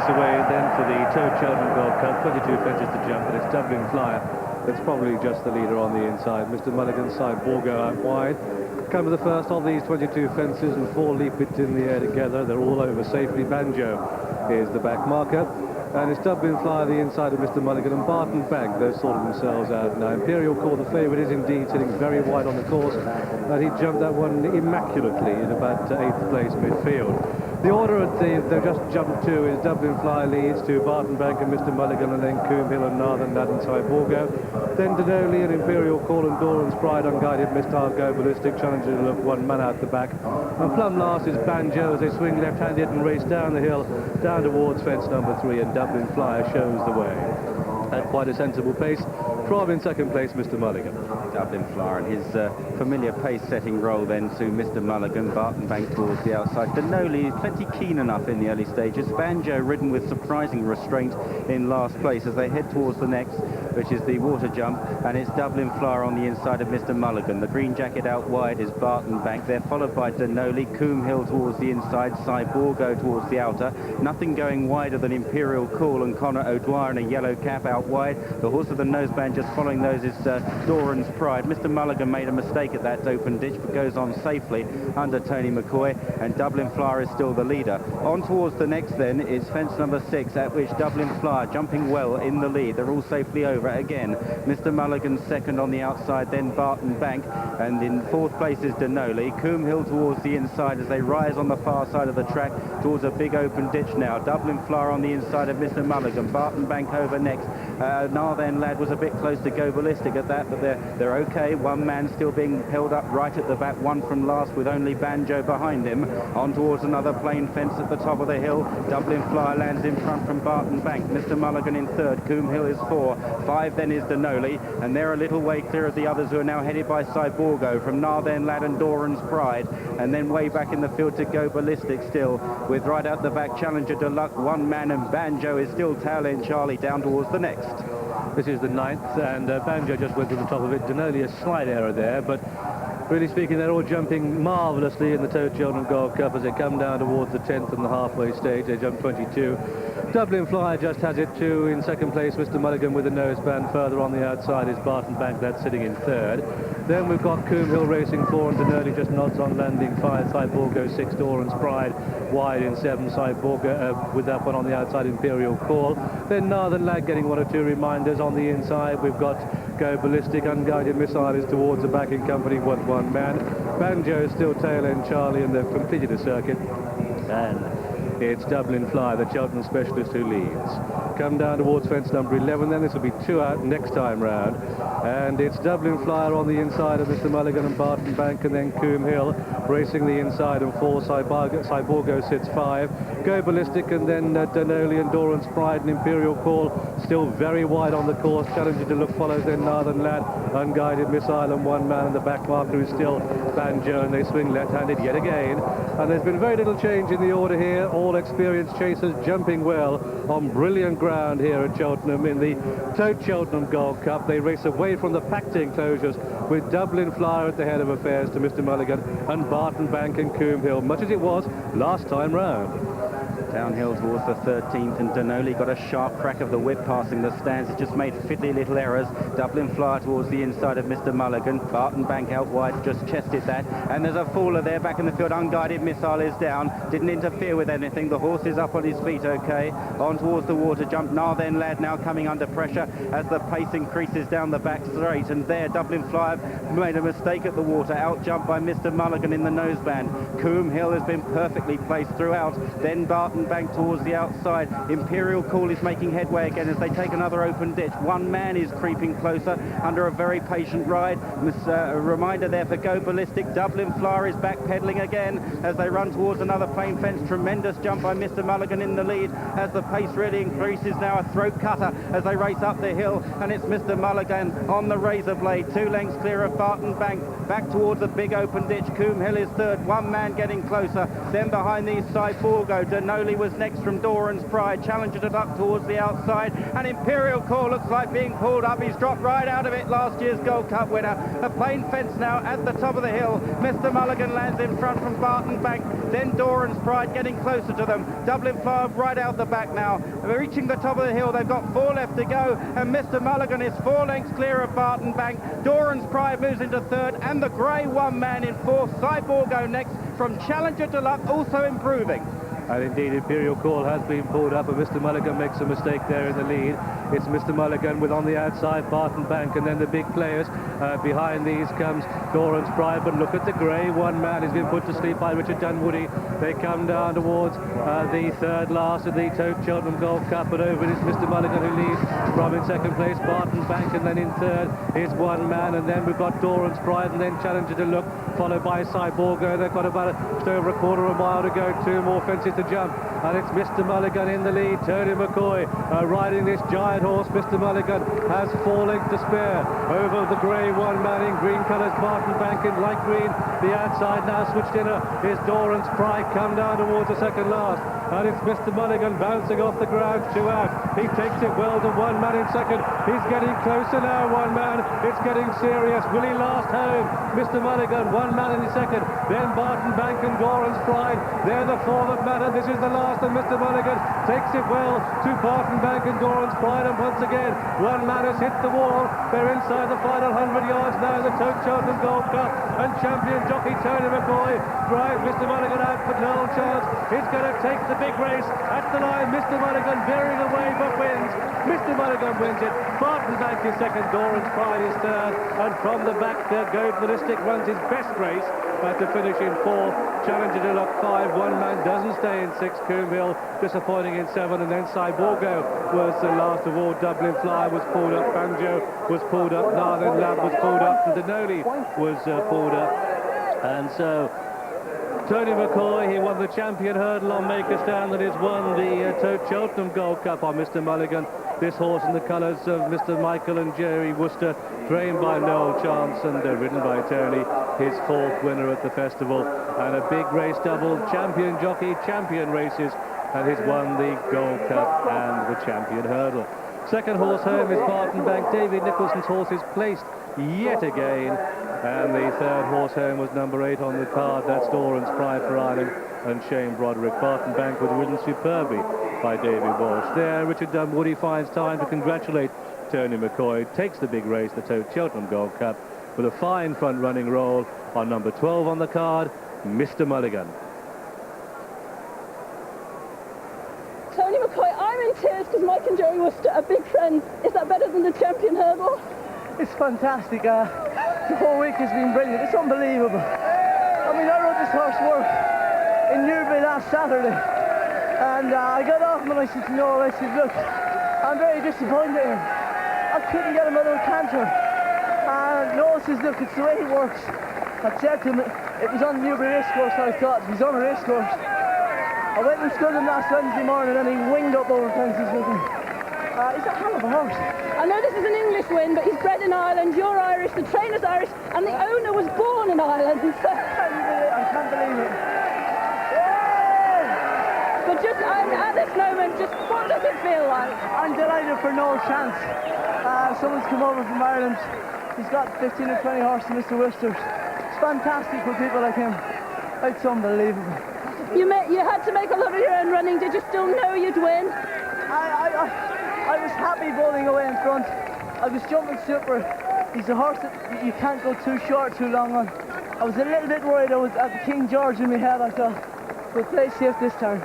away then for the Cheltenham Gold Cup. 22 fences to jump, but it's Dublin Flyer that's probably just the leader on the inside. Mr. Mulligan's side ball go out wide. Come to the first of these 22 fences and 4 leap it in the air together. They're all over safely. Banjo is the back marker. And it's Dublin Flyer the inside of Mr. Mulligan, and Barton Bank, they've sorted themselves out now. Imperial Call, the favourite, is indeed sitting very wide on the course, and he jumped that one immaculately in about 8th place midfield. The order they've just jumped to is Dublin Flyer leads to Barton Bank and Mr. Mulligan, and then Coombe Hill and Northern Lad and Cyborgo. Then Denoli and Imperial Call and Doran's Pride, Unguided Mistile, Go Ballistic, Challenger to look one man out the back. And plumb last is Banjo as they swing left-handed and race down the hill, down towards fence number 3, and Dublin Flyer shows the way at quite a sensible pace. From in second place, Mr. Mulligan. Dublin Flyer and his familiar pace-setting role then to Mr. Mulligan. Barton Bank towards the outside. Denoli plenty keen enough in the early stages. Banjo ridden with surprising restraint in last place as they head towards the next, which is the water jump, and it's Dublin Flyer on the inside of Mr. Mulligan. The green jacket out wide is Barton Bank. They're followed by Denoli, Coombe Hill towards the inside, Cyborgo towards the outer. Nothing going wider than Imperial Call and Connor O'Dwyer in a yellow cap out wide. The horse of the noseband just following those is Doran's Pride. Mr. Mulligan made a mistake at that open ditch, but goes on safely under Tony McCoy, and Dublin Flyer is still the leader. On towards the next then is fence number 6, at which Dublin Flyer jumping well in the lead. They're all safely over again. Mr. Mulligan second on the outside, then Barton Bank, and in 4th place is Denoli. Coombe Hill towards the inside as they rise on the far side of the track towards a big open ditch now. Dublin Flyer on the inside of Mr. Mulligan. Barton Bank over next. Narthen Lad was a bit close to Go Ballistic at that, but they're okay. One man still being held up right at the back, one from last with only Banjo behind him. On towards another plain fence at the top of the hill. Dublin Flyer lands in front from Barton Bank. Mr. Mulligan in 3rd. Coombe Hill is 4. 5 then is Denoli, and they're a little way clear of the others who are now headed by Cyborgo from Narthen Lad and Doran's Pride, and then way back in the field to Go Ballistic still, with right out the back Challenger Deluxe, one man, and Banjo is still tailing Charlie down towards the next. This is the 9th, and Banjo just went to the top of it. Denoli, a slight error there, but really speaking, they're all jumping marvellously in the Cheltenham Gold Cup as they come down towards the 10th and the halfway stage. They jump 22. Dublin Flyer just has it too. In second place, Mr. Mulligan with a noseband. Further on the outside is Barton Bank, that's sitting in 3rd. Then we've got Coombe Hill racing 4, and Denoli just nods on landing 5. Cyborgo 6, Doran's Pride wide in 7. Cyborgo with that one on the outside, Imperial Call. Then Narthen Lad getting 1 or 2 reminders on the inside. We've got Go Ballistic, Unguided Missile is towards the back in company with one man. Banjo is still tail end Charlie, and they've completed a circuit. And it's Dublin Flyer, the Cheltenham specialist, who leads. Come down towards fence number 11, then this will be 2 out next time round. And it's Dublin Flyer on the inside of Mr. Mulligan and Barton Bank, and then Coombe Hill racing the inside and 4. Cyborgo sits 5. Go Ballistic, and then Denoli and Doran's Pride and Imperial Call still very wide on the course. Challenger to look follows then Narthen Lad, Unguided Missile, and one man, and the back marker is still Banjo, and they swing left-handed yet again. And there's been very little change in the order here. All experienced chasers jumping well on brilliant ground here at Cheltenham in the Cheltenham Gold Cup. They race away from the packed enclosures with Dublin Flyer at the head of affairs to Mr. Mulligan and Barton Bank and Coombe Hill, much as it was last time round. Downhill towards the 13th, and Denoli got a sharp crack of the whip passing the stands. It's just made fiddly little errors. Dublin Flyer towards the inside of Mr. Mulligan. Barton Bank out wide, just chested that. And there's a faller there back in the field. Unguided Missile is down. Didn't interfere with anything. The horse is up on his feet okay. On towards the water jump. Narthen Lad now coming under pressure as the pace increases down the back straight. And there Dublin Flyer made a mistake at the water. Out jumped by Mr. Mulligan in the noseband. Coombe Hill has been perfectly placed throughout. Then Barton Bank towards the outside. Imperial Call is making headway again as they take another open ditch. One man is creeping closer under a very patient ride. A reminder there for Go Ballistic. Dublin Flyer is backpedaling again as they run towards another plain fence. Tremendous jump by Mr. Mulligan in the lead as the pace really increases. Now a throat cutter as they race up the hill, and it's Mr. Mulligan on the razor blade, 2 lengths clear of Barton Bank, back towards the big open ditch. Coombe Hill is 3rd, one man getting closer. Then behind these Cyborgo, Denoli was next from Doran's Pride. Challenger to duck towards the outside, and Imperial Call looks like being pulled up. He's dropped right out of it, last year's Gold Cup winner. A plain fence now at the top of the hill. Mr. Mulligan lands in front from Barton Bank, then Doran's Doran's Pride getting closer to them. Dublin Fly right out the back now. They're reaching the top of the hill. They've got 4 left to go, and Mr. Mulligan is 4 lengths clear of Barton Bank. Doran's Pride moves into 3rd, and the grey one man in 4th. Cyborgo next from Challenger to Luck, also improving. And indeed, Imperial Call has been pulled up, and Mr. Mulligan makes a mistake there in the lead. It's Mr. Mulligan with on the outside Barton Bank, and then the big players. Behind these comes Doran's Pride, but look at the grey one man. He's been put to sleep by Richard Dunwoody. They come down towards the 3rd last of the Cheltenham Golf Cup, but over it is Mr. Mulligan who leads from in 2nd place Barton Bank, and then in 3rd is one man, and then we've got Doran's Pride, and then Challenger to Look, followed by Cyborgo. They've got about just over a quarter of a mile to go, 2 more fences to jump, and it's Mr. Mulligan in the lead. Tony McCoy riding this giant horse. Mr. Mulligan has 4 lengths to spare over the grey one man in green colours. Barton Bank in light green. The outside now switched in is Doran's Pride, come down towards the 2nd last, and it's Mr. Mulligan bouncing off the ground, 2 out. He takes it well to one man in 2nd. He's getting closer now, one man. It's getting serious. Will he last home? Mr. Mulligan, one man in 2nd. Then Barton Bank and Doran's Pride. They're the 4 that matter. This is the last, and Mr. Mulligan takes it well to Barton Bank and Doran's Pride, and once again, one man has hit the wall. They're inside the final 100 yards now, the Cheltenham Gold Cup, and champion jockey Tony McCoy drives Mr. Mulligan out for no chance. He's going to take the big race at the line. Mr. Mulligan veering away, but wins. Mr. Mulligan wins it. Barton Bank is 2nd, Doran's Pride is 3rd, and from the back there, Goat Ballistic runs his best race to finish in 4th. Challenger to Luck 5, one man doesn't stay in 6th. Coombe disappointing in 7, and then Cyborgo was the last of all. Dublin Fly was pulled up, Banjo was pulled up, Northern Lab was pulled up, and Denoli was pulled up, and so Tony McCoy, he won the champion hurdle on Make a Stand, and has won the Cheltenham Gold Cup on Mr. Mulligan. This horse in the colours of Mr. Michael and Jerry Worcester, trained by Noel Chance and ridden by Tony, his 4th winner at the festival, and a big race double, champion jockey, champion races, and he's won the Gold Cup and the champion hurdle. 2nd horse home is Barton Bank. David Nicholson's horse is placed yet again, and the 3rd horse home was number 8 on the card. That's Doran's Pride for Ireland and Shane Broderick. Barton Bank was ridden superbly by David Walsh. There, Richard Dunwoody finds time to congratulate Tony McCoy, takes the big race, the Cheltenham Gold Cup, with a fine front-running role on number 12 on the card, Mr. Mulligan. Tony McCoy, I'm in tears because Mike and Jerry Worcester are big friends. Is that better than the champion hurdle? It's fantastic. The whole week has been brilliant. It's unbelievable. I mean, I rode this horse work in Newbury last Saturday, and I got off him and I said to Noel, I said, look, I'm very disappointed in him. I couldn't get him out of a canter. And Noel says, look, it's the way he works. I said to him, it was on the Newbury racecourse, I thought. He's on a racecourse. I went and stood him last Wednesday morning, and he winged up over fences with me. He's a hell of a horse. I know this is an English win, but he's bred in Ireland, you're Irish, the trainer's Irish, and the owner was born in Ireland. So. I can't believe it. But just at this moment, just what does it feel like? I'm delighted for no chance. Someone's come over from Ireland. He's got 15 or 20 horses, Mr. Worcester. It's fantastic for people like him. It's unbelievable. You had to make a lot of your own running. Did you still know you'd win? I was happy bowling away in front. I was jumping super. He's a horse that you can't go too short too long on. I was a little bit worried. I was at the King George in my head. I thought, we'll play safe this time.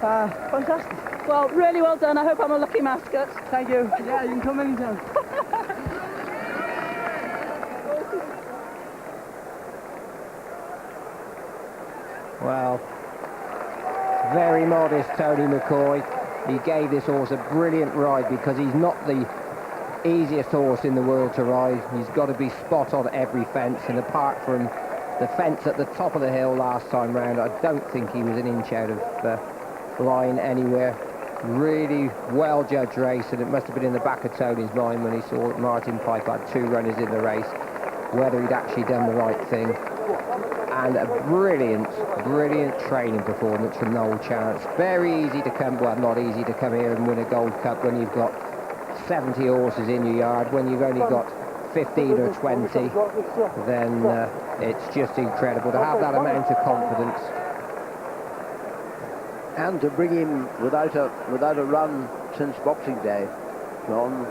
Fantastic. Well, really well done. I hope I'm a lucky mascot. Thank you. Yeah, you can come anytime. Well, very modest Tony McCoy. He gave this horse a brilliant ride because he's not the easiest horse in the world to ride. He's got to be spot on every fence, and apart from the fence at the top of the hill last time round, I don't think he was an inch out of line anywhere. Really well judged race, and it must have been in the back of Tony's mind when he saw that Martin Pipe had 2 runners in the race, whether he'd actually done the right thing. And a brilliant training performance from Noel Chance. Very easy to come, well, not easy to come here and win a Gold Cup when you've got 70 horses in your yard. When you've only got 15 or 20, then it's just incredible to have that amount of confidence. And to bring him without a run since Boxing Day, John.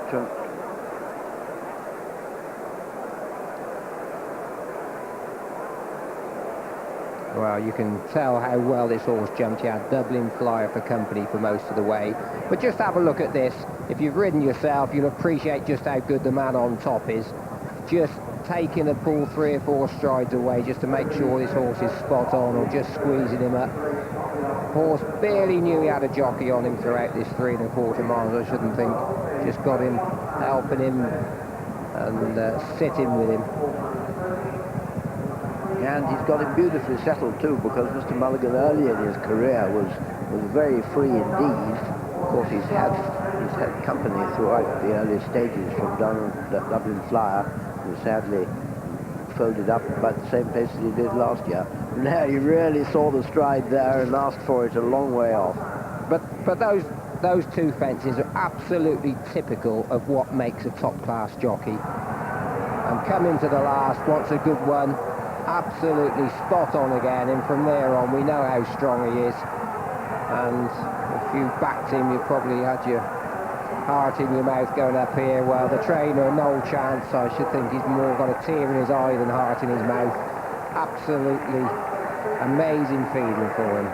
Well, you can tell how well this horse jumped. He had Dublin Flyer for company for most of the way. But just have a look at this. If you've ridden yourself, you'll appreciate just how good the man on top is. Just taking the pull 3 or 4 strides away just to make sure this horse is spot on, or just squeezing him up. Horse barely knew he had a jockey on him throughout this 3 1/4 miles, I shouldn't think. Just got him, helping him and sitting with him. And he's got him beautifully settled too, because Mr. Mulligan early in his career was very free indeed. Of course, he's had company throughout the early stages from Dublin Flyer, who sadly folded up about the same place as he did last year. Now he really saw the stride there and asked for it a long way off. But those 2 fences are absolutely typical of what makes a top-class jockey. And coming to the last, wants a good one. Absolutely spot on again, and from there on we know how strong he is. And if you backed him, you probably had your heart in your mouth going up here. Well, the trainer, no chance. I should think he's more got a tear in his eye than heart in his mouth. Absolutely amazing feeling for him.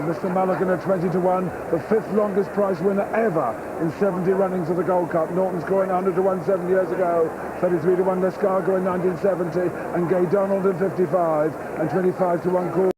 Mr. Mulligan at 20-1, the 5th longest prize winner ever in 70 runnings of the Gold Cup. Norton's going 100-1 7 years ago, 33-1 Lescar going 1970, and Gay Donald in 55, and 25-1 Call.